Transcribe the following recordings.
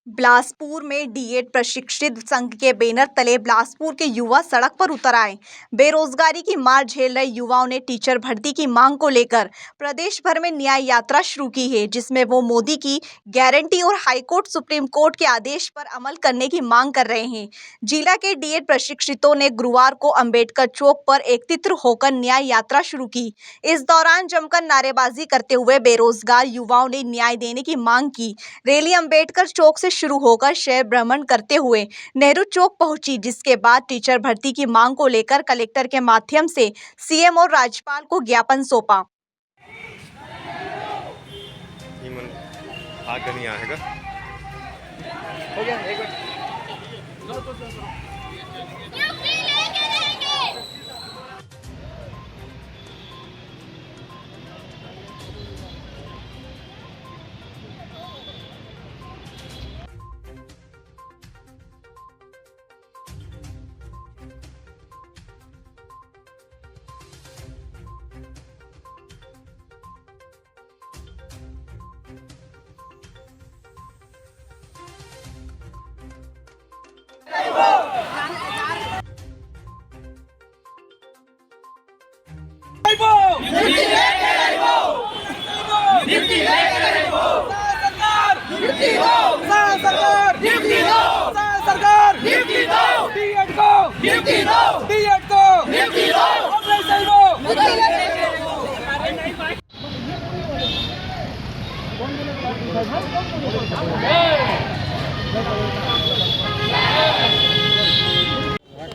बिलासपुर में डीएड प्रशिक्षित संघ के बैनर तले बिलासपुर के युवा सड़क पर उतर आए। बेरोजगारी की मार झेल रहे युवाओं ने टीचर भर्ती की मांग को लेकर प्रदेश भर में न्याय यात्रा शुरू की है, जिसमें वो मोदी की गारंटी और हाईकोर्ट सुप्रीम कोर्ट के आदेश पर अमल करने की मांग कर रहे हैं। जिला के डीएड प्रशिक्षितों ने गुरुवार को अंबेडकर चौक पर एकत्रित होकर न्याय यात्रा शुरू की। इस दौरान जमकर नारेबाजी करते हुए बेरोजगार युवाओं ने न्याय देने की मांग की। रैली अंबेडकर चौक से शुरू होकर शहर भ्रमण करते हुए नेहरू चौक पहुंची, जिसके बाद टीचर भर्ती की मांग को लेकर कलेक्टर के माध्यम से सीएम और राज्यपाल को ज्ञापन सौंपा।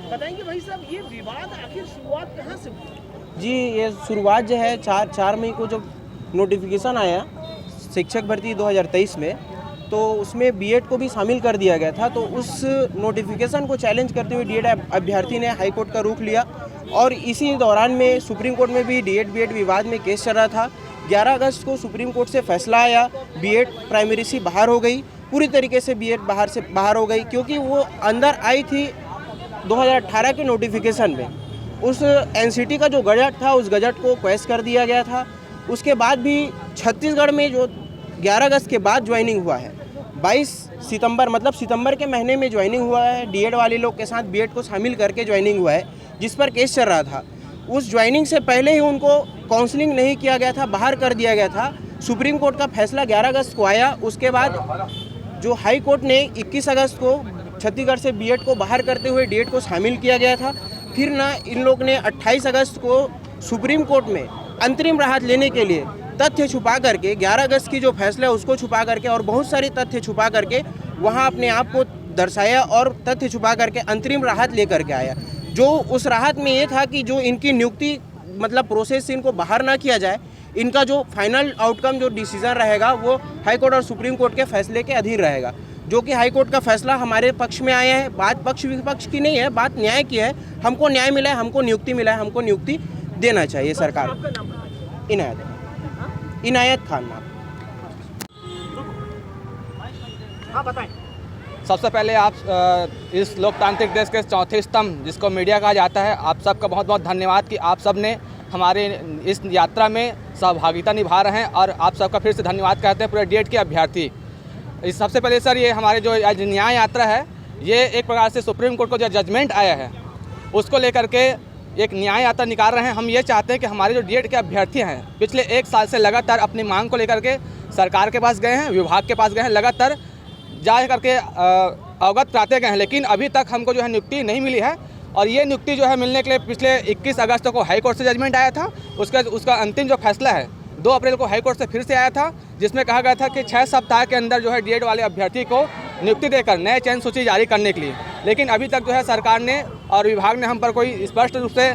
बताएंगे भाई साहब, ये विवाद आखिर शुरुआत कहाँ से हुई? जी, ये शुरुआत जो है 4 मई को जब नोटिफिकेशन आया शिक्षक भर्ती 2023 में, तो उसमें बीएड को भी शामिल कर दिया गया था। तो उस नोटिफिकेशन को चैलेंज करते हुए डीएड अभ्यर्थी ने हाई कोर्ट का रुख लिया और इसी दौरान में सुप्रीम कोर्ट में भी डीएड बीएड विवाद में केस चल रहा था। 11 अगस्त को सुप्रीम कोर्ट से फैसला आया, बीएड प्राइमरी से बाहर हो गई, पूरी तरीके से बीएड बाहर हो गई, क्योंकि वो अंदर आई थी 2018 के नोटिफिकेशन में। उस एनसीटी का जो गजट था, उस गजट को क्वेश्चन कर दिया गया था। उसके बाद भी छत्तीसगढ़ में जो 11 अगस्त के बाद ज्वाइनिंग हुआ है, 22 सितंबर मतलब सितंबर के महीने में ज्वाइनिंग हुआ है, डीएड वाले लोग के साथ बीएड को शामिल करके ज्वाइनिंग हुआ है, जिस पर केस चल रहा था। उस ज्वाइनिंग से पहले ही उनको काउंसलिंग नहीं किया गया था, बाहर कर दिया गया था। सुप्रीम कोर्ट का फैसला 11 अगस्त को आया। उसके बाद जो हाई कोर्ट ने 21 अगस्त को छत्तीसगढ़ से बीएड को बाहर करते हुए डीएड को शामिल किया गया था। फिर ना इन लोग ने 28 अगस्त को सुप्रीम कोर्ट में अंतरिम राहत लेने के लिए तथ्य छुपा करके, 11 अगस्त की जो फैसला है उसको छुपा करके और बहुत सारे तथ्य छुपा करके वहाँ अपने आप को दर्शाया और तथ्य छुपा करके अंतरिम राहत लेकर के आया। जो उस राहत में ये था कि जो इनकी नियुक्ति मतलब प्रोसेस से इनको बाहर ना किया जाए, इनका जो फाइनल आउटकम जो डिसीजन रहेगा वो हाई कोर्ट और सुप्रीम कोर्ट के फैसले के अधीन रहेगा। जो कि हाई कोर्ट का फैसला हमारे पक्ष में आया है। बात पक्ष विपक्ष की नहीं है, बात न्याय की है। हमको न्याय मिला है, हमको नियुक्ति मिला है, हमको नियुक्ति देना चाहिए सरकार। इनायत खान नाम। हाँ बताएं। सबसे पहले आप इस लोकतांत्रिक देश के चौथे स्तंभ जिसको मीडिया कहा जाता है, आप सबका बहुत बहुत धन्यवाद कि आप सब ने हमारे इस यात्रा में सहभागिता निभा रहे हैं। और आप सबका फिर से धन्यवाद कहते हैं पूरे डीएड के अभ्यर्थी। इस सबसे पहले सर, ये हमारे जो आज न्याय यात्रा है, ये एक प्रकार से सुप्रीम कोर्ट को जो जजमेंट आया है उसको लेकर के एक न्याय यात्रा निकाल रहे हैं। हम ये चाहते हैं कि हमारे जो डीएड के अभ्यर्थी हैं पिछले 1 साल से लगातार अपनी मांग को लेकर के सरकार के पास गए हैं, विभाग के पास गए हैं, लगातार जा करके अवगत कराते गए हैं, लेकिन अभी तक हमको जो है नियुक्ति नहीं मिली है। और ये नियुक्ति जो है मिलने के लिए पिछले 21 अगस्त को हाई कोर्ट से जजमेंट आया था। उसका अंतिम जो फैसला है 2 अप्रैल को हाई कोर्ट से फिर से आया था, जिसमें कहा गया था कि 6 सप्ताह के अंदर जो है डीएड वाले अभ्यर्थी को नियुक्ति देकर नए चयन सूची जारी करने के लिए। लेकिन अभी तक जो है सरकार ने और विभाग ने हम पर कोई स्पष्ट रूप से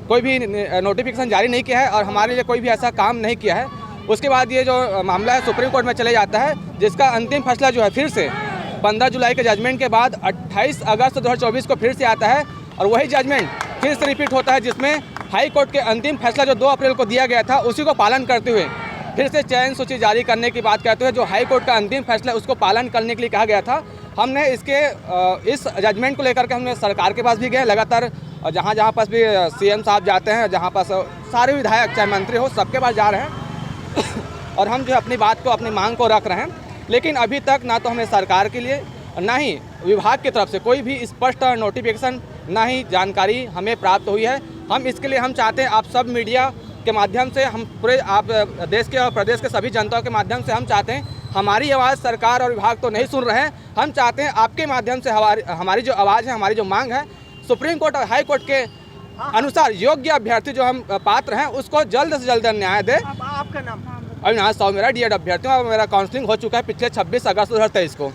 कोई भी नोटिफिकेशन जारी नहीं किया है और हमारे लिए कोई भी ऐसा काम नहीं किया है। उसके बाद ये जो मामला है सुप्रीम कोर्ट में चले जाता है, जिसका अंतिम फैसला जो है फिर से 15 जुलाई के जजमेंट के बाद 28 अगस्त 2024 को फिर से आता है और वही जजमेंट फिर से रिपीट होता है, जिसमें हाई कोर्ट के अंतिम फैसला जो 2 अप्रैल को दिया गया था उसी को पालन करते हुए फिर से चयन सूची जारी करने की बात कहते हुए जो हाई कोर्ट का अंतिम फैसला है उसको पालन करने के लिए कहा गया था। हमने इस जजमेंट को लेकर के हमने सरकार के पास भी गए लगातार, और जहाँ पास भी सीएम साहब जाते हैं, जहाँ पास सारे विधायक चाहे मंत्री हो सबके पास जा रहे हैं और हम जो अपनी बात को अपनी मांग को रख रहे हैं। लेकिन अभी तक ना तो हमें सरकार के लिए ना ही विभाग की तरफ से कोई भी स्पष्ट नोटिफिकेशन ना ही जानकारी हमें प्राप्त हुई है। हम इसके लिए हम चाहते हैं आप सब मीडिया के माध्यम से, हम पूरे आप देश के और प्रदेश के सभी जनताओं के माध्यम से हम चाहते हैं, हमारी आवाज़ सरकार और विभाग तो नहीं सुन रहे हैं, हम चाहते हैं आपके माध्यम से हमारी जो आवाज़ है, हमारी जो मांग है, सुप्रीम कोर्ट और हाई कोर्ट के अनुसार योग्य अभ्यर्थी जो हम पात्र हैं उसको जल्द से जल्द न्याय दे। आपका नाम? अविनाश साहू मेरा डीएड अभ्यर्थी हूँ और मेरा काउंसलिंग हो चुका है पिछले 26 अगस्त 2023 को।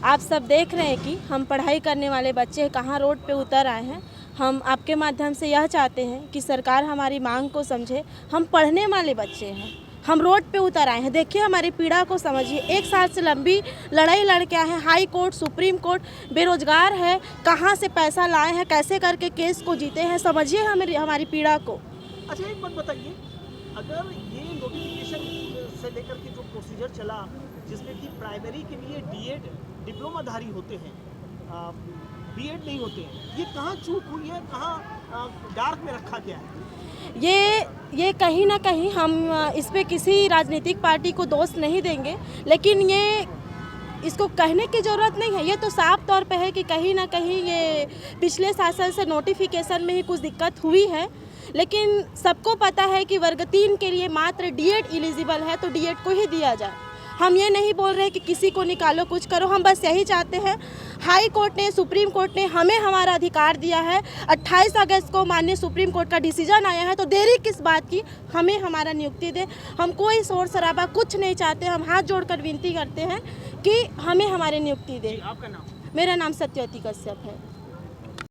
आप सब देख रहे हैं कि हम पढ़ाई करने वाले बच्चे कहाँ रोड पे उतर आए हैं। हम आपके माध्यम से यह चाहते हैं कि सरकार हमारी मांग को समझे। हम पढ़ने वाले बच्चे हैं, हम रोड पे उतर आए हैं। देखिए हमारी पीड़ा को समझिए। 1 साल से लंबी लड़ाई लड़ के आए हैं, हाई कोर्ट, सुप्रीम कोर्ट, बेरोजगार है, कहाँ से पैसा लाए हैं, कैसे करके केस को जीते हैं। समझिए हमारी पीड़ा को। अच्छा एक बात बताइए, अगर ये नोटिफिकेशन से लेकर के जो प्रोसीजर चला जिसमें कि प्राइमरी के लिए डीएड डिप्लोमाधारी होते हैं, बीएड नहीं होते हैं, ये कहाँ चूक हुई है, कहाँ डार्क में रखा गया है? ये कहीं ना कहीं हम इस पे किसी राजनीतिक पार्टी को दोष नहीं देंगे, लेकिन ये इसको कहने की ज़रूरत नहीं है। ये तो साफ तौर पे है कि कहीं ना कहीं ये पिछले शासन से नोटिफिकेशन में ही कुछ दिक्कत हुई है। लेकिन सबको पता है कि वर्ग 3 के लिए मात्र डीएड एलिजिबल है, तो डीएड को ही दिया जाए। हम ये नहीं बोल रहे कि किसी को निकालो, कुछ करो। हम बस यही चाहते हैं, हाई कोर्ट ने, सुप्रीम कोर्ट ने हमें हमारा अधिकार दिया है। 28 अगस्त को माननीय सुप्रीम कोर्ट का डिसीजन आया है, तो देरी किस बात की, हमें हमारा नियुक्ति दे। हम कोई शोर शराबा कुछ नहीं चाहते। हम हाथ जोड़कर विनती करते हैं कि हमें हमारी नियुक्ति दे। आपका नाम? मेरा नाम सत्यवती कश्यप है।